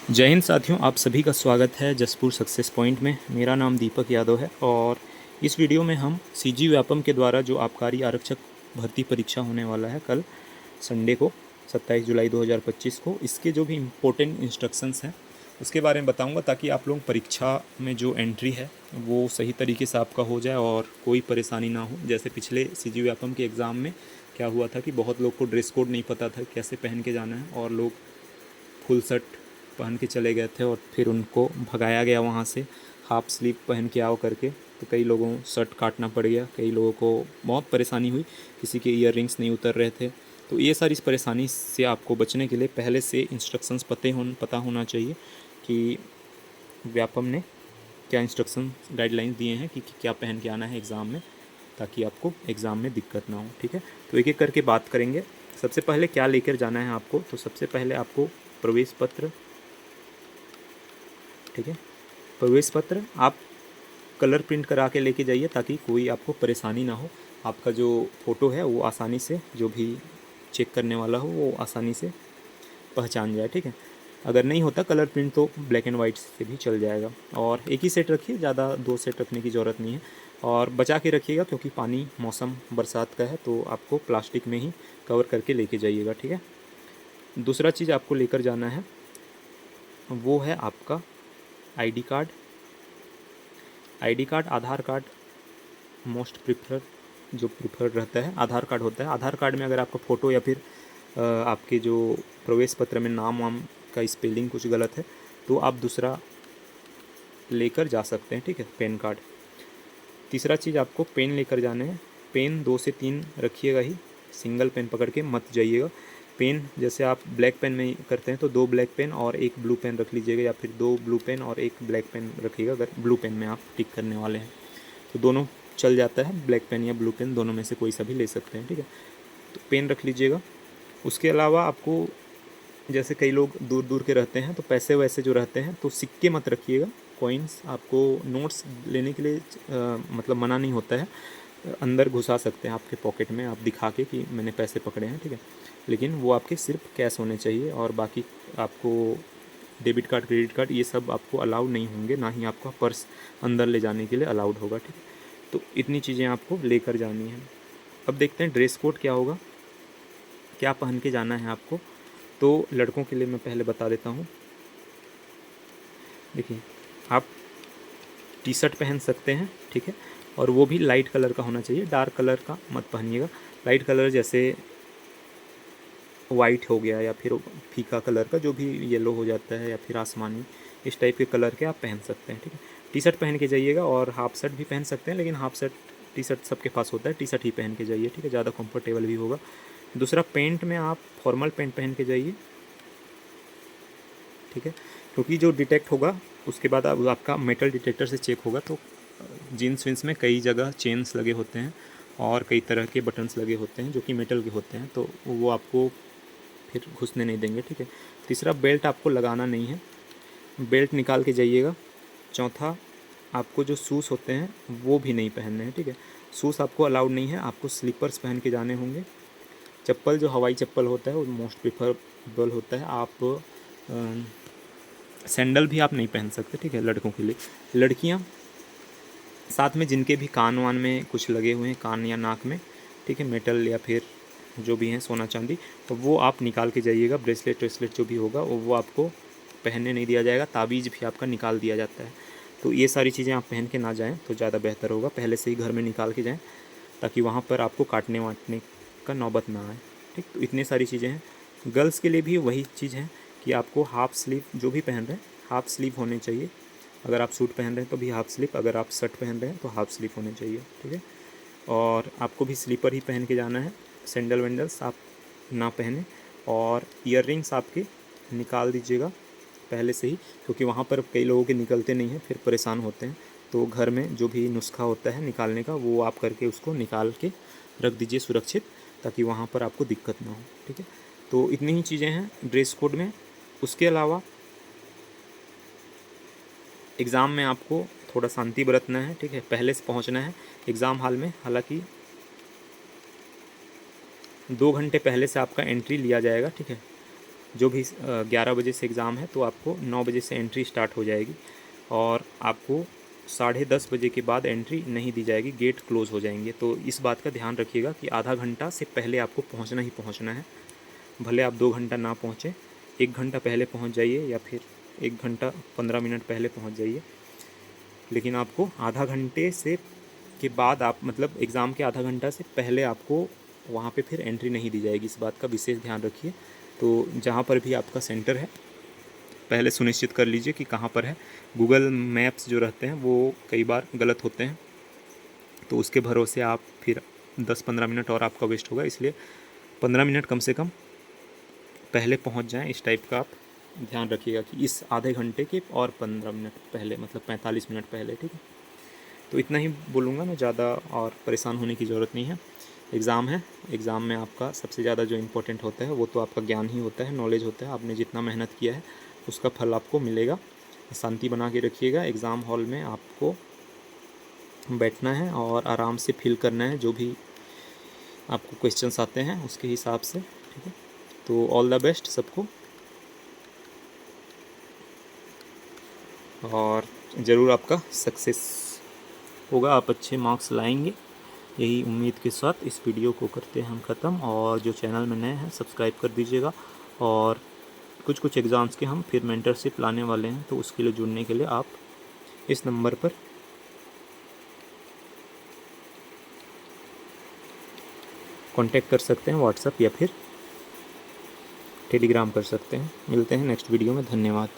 जय हिंद साथियों, आप सभी का स्वागत है जसपुर सक्सेस पॉइंट में। मेरा नाम दीपक यादव है और इस वीडियो में हम सीजी व्यापम के द्वारा जो आबकारी आरक्षक भर्ती परीक्षा होने वाला है कल संडे को 27 जुलाई 2025 को, इसके जो भी इम्पोर्टेंट इंस्ट्रक्शंस हैं उसके बारे में बताऊंगा, ताकि आप लोग परीक्षा में जो एंट्री है वो सही तरीके से आपका हो जाए और कोई परेशानी ना हो। जैसे पिछले सीजी व्यापम के एग्ज़ाम में क्या हुआ था कि बहुत लोग को ड्रेस कोड नहीं पता था कैसे पहन के जाना है, और लोग फुल शर्ट पहन के चले गए थे और फिर उनको भगाया गया वहाँ से हाफ स्लीव पहन के आओ करके। तो कई लोगों शर्ट काटना पड़ गया, कई लोगों को बहुत परेशानी हुई, किसी के ईयर रिंग्स नहीं उतर रहे थे। तो ये सारी इस परेशानी से आपको बचने के लिए पहले से इंस्ट्रक्शंस पता होना चाहिए कि व्यापम ने क्या इंस्ट्रक्शन गाइडलाइंस दिए हैं कि क्या पहन के आना है एग्ज़ाम में, ताकि आपको एग्ज़ाम में दिक्कत ना हो। ठीक है, तो एक एक करके बात करेंगे। सबसे पहले क्या लेकर जाना है आपको, तो सबसे पहले आपको प्रवेश पत्र, ठीक है, प्रवेश पत्र आप कलर प्रिंट करा के लेके जाइए, ताकि कोई आपको परेशानी ना हो। आपका जो फ़ोटो है वो आसानी से, जो भी चेक करने वाला हो वो आसानी से पहचान जाए। ठीक है, अगर नहीं होता कलर प्रिंट तो ब्लैक एंड वाइट से भी चल जाएगा। और एक ही सेट रखिए, ज़्यादा दो सेट रखने की ज़रूरत नहीं है। और बचा के रखिएगा, क्योंकि पानी मौसम बरसात का है तो आपको प्लास्टिक में ही कवर करके लेके जाइएगा। ठीक है, दूसरा चीज़ आपको लेकर जाना है वो है आपका आईडी कार्ड। आईडी कार्ड, आधार कार्ड मोस्ट जो प्रिफर्ड रहता है आधार कार्ड होता है। आधार कार्ड में अगर आपका फ़ोटो या फिर आपके जो प्रवेश पत्र में नाम वाम का स्पेलिंग कुछ गलत है तो आप दूसरा लेकर जा सकते हैं। ठीक है, पेन कार्ड। तीसरा चीज़ आपको पेन लेकर जाने हैं। पेन 2 से 3 रखिएगा ही, सिंगल पेन पकड़ के मत जाइएगा। पेन जैसे आप ब्लैक पेन में करते हैं तो 2 ब्लैक पेन और 1 ब्लू पेन रख लीजिएगा, या फिर 2 ब्लू पेन और 1 ब्लैक पेन रखिएगा अगर ब्लू पेन में आप टिक करने वाले हैं तो दोनों चल जाता है, ब्लैक पेन या ब्लू पेन दोनों में से कोई सा भी ले सकते हैं। ठीक है, तो पेन रख लीजिएगा। उसके अलावा आपको, जैसे कई लोग दूर दूर के रहते हैं तो पैसे वैसे जो रहते हैं तो सिक्के मत रखिएगा, कॉइन्स। आपको नोट्स लेने के लिए मतलब मना नहीं होता है, अंदर घुसा सकते हैं आपके पॉकेट में आप दिखा के कि मैंने पैसे पकड़े हैं। ठीक है, लेकिन वो आपके सिर्फ कैश होने चाहिए, और बाकी आपको डेबिट कार्ड क्रेडिट कार्ड ये सब आपको अलाउड नहीं होंगे, ना ही आपका पर्स अंदर ले जाने के लिए अलाउड होगा। ठीक है, तो इतनी चीज़ें आपको लेकर जानी है। अब देखते हैं ड्रेस कोड क्या होगा, क्या पहन के जाना है आपको। तो लड़कों के लिए मैं पहले बता देता हूँ। देखिए, आप टी शर्ट पहन सकते हैं, ठीक है, और वो भी लाइट कलर का होना चाहिए, डार्क कलर का मत पहनिएगा। लाइट कलर जैसे वाइट हो गया, या फिर फीका कलर का जो भी येलो हो जाता है, या फिर आसमानी, इस टाइप के कलर के आप पहन सकते हैं। ठीक है, टी शर्ट पहन के जाइएगा, और हाफ शर्ट भी पहन सकते हैं, लेकिन हाफ शर्ट टी शर्ट सबके पास होता है, टी शर्ट ही पहन के जाइए। ठीक है, ज़्यादा कंफर्टेबल भी होगा। दूसरा, पेंट में आप फॉर्मल पेंट पहन के जाइए। ठीक है, क्योंकि जो डिटेक्ट होगा उसके बाद अब आपका मेटल डिटेक्टर से चेक होगा, तो जीन्स विन्स में कई जगह चेन्स लगे होते हैं और कई तरह के बटन्स लगे होते हैं जो कि मेटल के होते हैं, तो वो आपको फिर घुसने नहीं देंगे। ठीक है, तीसरा, बेल्ट आपको लगाना नहीं है, बेल्ट निकाल के जाइएगा। चौथा, आपको जो शूज़ होते हैं वो भी नहीं पहनने हैं। ठीक है, शूज़ आपको अलाउड नहीं है, आपको स्लीपर्स पहन के जाने होंगे। चप्पल जो हवाई चप्पल होता है वो मोस्ट प्रिफरेबल होता है। आप सैंडल भी आप नहीं पहन सकते। ठीक है, लड़कों के लिए। लड़कियां साथ में जिनके भी कान वान में कुछ लगे हुए हैं, कान या नाक में, ठीक है, मेटल या फिर जो भी हैं सोना चांदी, तो वो आप निकाल के जाइएगा। ब्रेसलेट व्रेसलेट जो भी होगा वो आपको पहनने नहीं दिया जाएगा। ताबीज़ भी आपका निकाल दिया जाता है, तो ये सारी चीज़ें आप पहन के ना जाएँ तो ज़्यादा बेहतर होगा, पहले से ही घर में निकाल के जाएँ, ताकि वहाँ पर आपको काटने वाटने का नौबत ना आए। ठीक, तो इतनी सारी चीज़ें हैं। गर्ल्स के लिए भी वही चीज़ है कि आपको हाफ़ स्लीव जो भी पहन रहे हैं हाफ़ स्लीव होने चाहिए। अगर आप सूट पहन रहे हैं तो भी हाफ़ स्लीव, अगर आप शर्ट पहन रहे हैं तो हाफ़ स्लीव होने चाहिए। ठीक है, और आपको भी स्लीपर ही पहन के जाना है, सैंडल वैंडल्स आप ना पहने। और ईयर रिंग्स आपके निकाल दीजिएगा पहले से ही, क्योंकि वहाँ पर कई लोगों के निकलते नहीं हैं, फिर परेशान होते हैं। तो घर में जो भी नुस्खा होता है निकालने का वो आप करके उसको निकाल के रख दीजिए सुरक्षित, ताकि वहाँ पर आपको दिक्कत ना हो। ठीक है, तो इतनी ही चीज़ें हैं ड्रेस कोड में। उसके अलावा एग्ज़ाम में आपको थोड़ा शांति बरतना है। ठीक है, पहले से पहुँचना है एग्ज़ाम हॉल में। हालांकि 2 घंटे पहले से आपका एंट्री लिया जाएगा। ठीक है, जो भी 11 बजे से एग्ज़ाम है तो आपको 9 बजे से एंट्री स्टार्ट हो जाएगी और आपको 10:30 बजे के बाद एंट्री नहीं दी जाएगी, गेट क्लोज़ हो जाएंगे। तो इस बात का ध्यान रखिएगा कि आधा घंटा से पहले आपको पहुंचना ही पहुंचना है। भले आप 2 घंटा ना पहुंचे, 1 घंटा पहले पहुंच जाइए या फिर 1 घंटा 15 मिनट पहले पहुंच जाइए, लेकिन आपको आधा घंटे से के बाद आप मतलब एग्ज़ाम के आधा घंटा से पहले आपको वहाँ पे फिर एंट्री नहीं दी जाएगी। इस बात का विशेष ध्यान रखिए। तो जहाँ पर भी आपका सेंटर है पहले सुनिश्चित कर लीजिए कि कहाँ पर है। गूगल मैप्स जो रहते हैं वो कई बार गलत होते हैं, तो उसके भरोसे आप फिर 10-15 मिनट और आपका वेस्ट होगा, इसलिए 15 मिनट कम से कम पहले पहुंच जाएं। इस टाइप का आप ध्यान रखिएगा कि इस आधे घंटे के और 15 मिनट पहले मतलब 45 मिनट पहले, ठीक है। तो इतना ही बोलूँगा मैं, ज़्यादा और परेशान होने की ज़रूरत नहीं है। एग्ज़ाम है, एग्ज़ाम में आपका सबसे ज़्यादा जो इम्पोर्टेंट होता है वो तो आपका ज्ञान ही होता है, नॉलेज होता है। आपने जितना मेहनत किया है उसका फल आपको मिलेगा। शांति बना के रखिएगा। एग्ज़ाम हॉल में आपको बैठना है और आराम से फिल करना है जो भी आपको क्वेश्चंस आते हैं उसके हिसाब से, ठीक है। तो ऑल द बेस्ट सबको, और ज़रूर आपका सक्सेस होगा, आप अच्छे मार्क्स लाएंगे। यही उम्मीद के साथ इस वीडियो को करते हैं हम ख़त्म। और जो चैनल में नए हैं सब्सक्राइब कर दीजिएगा। और कुछ कुछ एग्ज़ाम्स के हम फिर मेंटरशिप लाने वाले हैं, तो उसके लिए जुड़ने के लिए आप इस नंबर पर कांटेक्ट कर सकते हैं, व्हाट्सएप या फिर टेलीग्राम कर सकते हैं। मिलते हैं नेक्स्ट वीडियो में। धन्यवाद।